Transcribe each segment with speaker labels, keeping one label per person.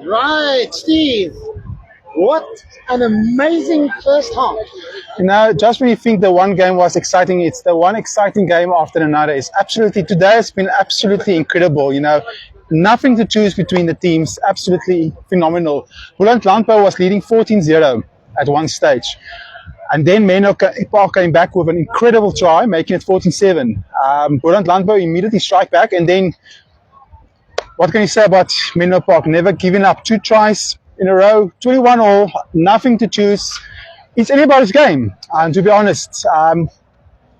Speaker 1: Right, Steve. What an amazing first half.
Speaker 2: Just when you think the one game was exciting, it's the one exciting game after another. Today has been absolutely incredible. Nothing to choose between the teams. Absolutely phenomenal. Boland Landbou was leading 14-0 at one stage. And then Menlo Park came back with an incredible try, making it 14-7. Boland Landbou immediately strike back, and then what can you say about Menlo Park? Never giving up 2 tries in a row, 21 all, nothing to choose. It's anybody's game, and to be honest,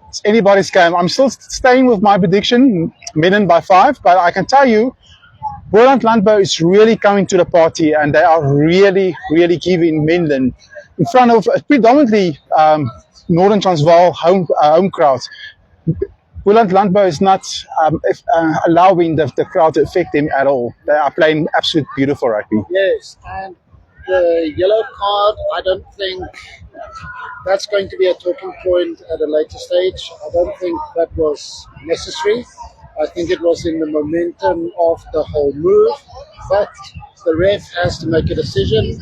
Speaker 2: it's anybody's game. I'm still staying with my prediction, Menlo by 5, but I can tell you, Boland Landbou is really coming to the party, and they are really, really giving Menlo in front of predominantly Northern Transvaal home crowds. Boland Landbou is not allowing the crowd to affect them at all. They are playing absolute beautiful rugby.
Speaker 1: Yes, and the yellow card, I don't think that's going to be a talking point at a later stage. I don't think that was necessary. I think it was in the momentum of the whole move. But the ref has to make a decision,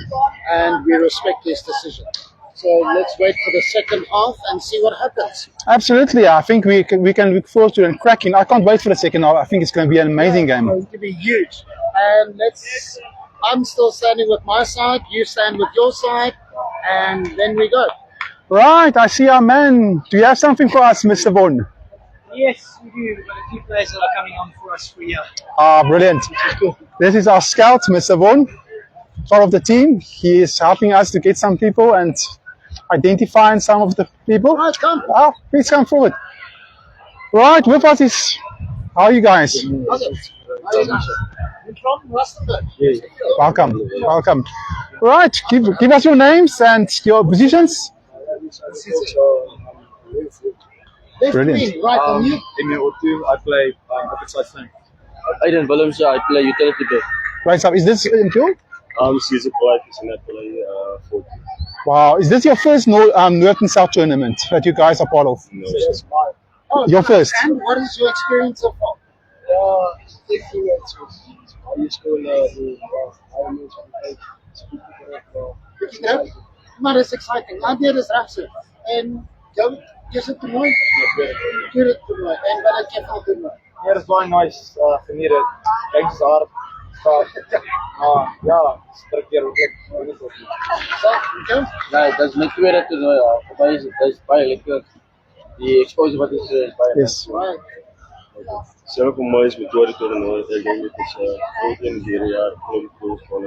Speaker 1: and we respect his decision. So let's wait for the second half and see what happens.
Speaker 2: Absolutely, I think we can look forward to it and cracking. I can't wait for the second half. I think it's going to be an amazing game.
Speaker 1: It's going to be huge. And I'm still standing with my side, you stand with your side, and then we go.
Speaker 2: Right, I see our man. Do you have something for us, Mr. Vaughan?
Speaker 3: Yes, we do. We've got a few players that are coming on for us for a year.
Speaker 2: Brilliant. This is our scout, Mr. Vaughan, part of the team. He is helping us to get some people and identifying some of the people.
Speaker 1: Right, come.
Speaker 2: Please come forward. Right, with us is, how are you guys?
Speaker 1: You're from Rustenburg.
Speaker 2: Yes. Welcome. Right, give us your names and your positions. Brilliant.
Speaker 1: Right, on you.
Speaker 4: I play opposite flank.
Speaker 5: Aiden Willems, I play utility back.
Speaker 2: Right, so is this in field?
Speaker 4: Caesar Polite and I play 40.
Speaker 2: Wow, is this your first North and South tournament that you guys are part of?
Speaker 4: No.
Speaker 2: Your first?
Speaker 1: And what is your experience so far?
Speaker 4: I used to
Speaker 1: Maar dat is exciting. Nadia is rechtse. En jou is het toernooi? Keur het toernooi. En wat het jy van toernooi?
Speaker 4: Yeah, it's very nice. Geniet het. Thanks hard. Ja, sterk hier.
Speaker 5: Nee, dat is mijn tweede toernooi. Voor mij is het bijna lekker. Die exposure wat is bijna.
Speaker 2: Yes.
Speaker 4: Zelf voor mij is mijn tweede toernooi. Ik denk dat het ook in dit jaar klopt van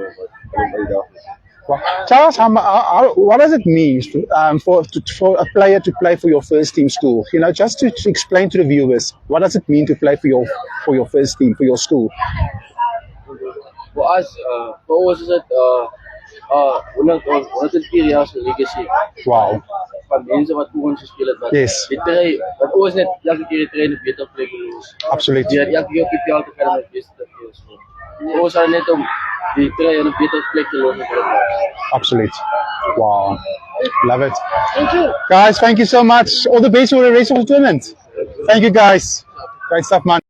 Speaker 2: Tell us what does it mean for a player to play for your first team school? Just to explain to the viewers, what does it mean to play for your first team, for your school?
Speaker 5: For us, for us is het 104 jaar legacy.
Speaker 2: Wow.
Speaker 5: Van mensen wat voor ons gespeeld hebben.
Speaker 2: Yes.
Speaker 5: Dat ons net elke keer trainen beter plek in ons.
Speaker 2: Absoluut.
Speaker 5: Ja, elke keer op die veld te gaan met beste te veel. Voor ons zijn net om die trainen een betere plek te lopen.
Speaker 2: Absoluut. Wow. Love it.
Speaker 1: Thank you.
Speaker 2: Guys, thank you so much. All the best for the rest of the tournament. Thank you guys. Great stuff, man.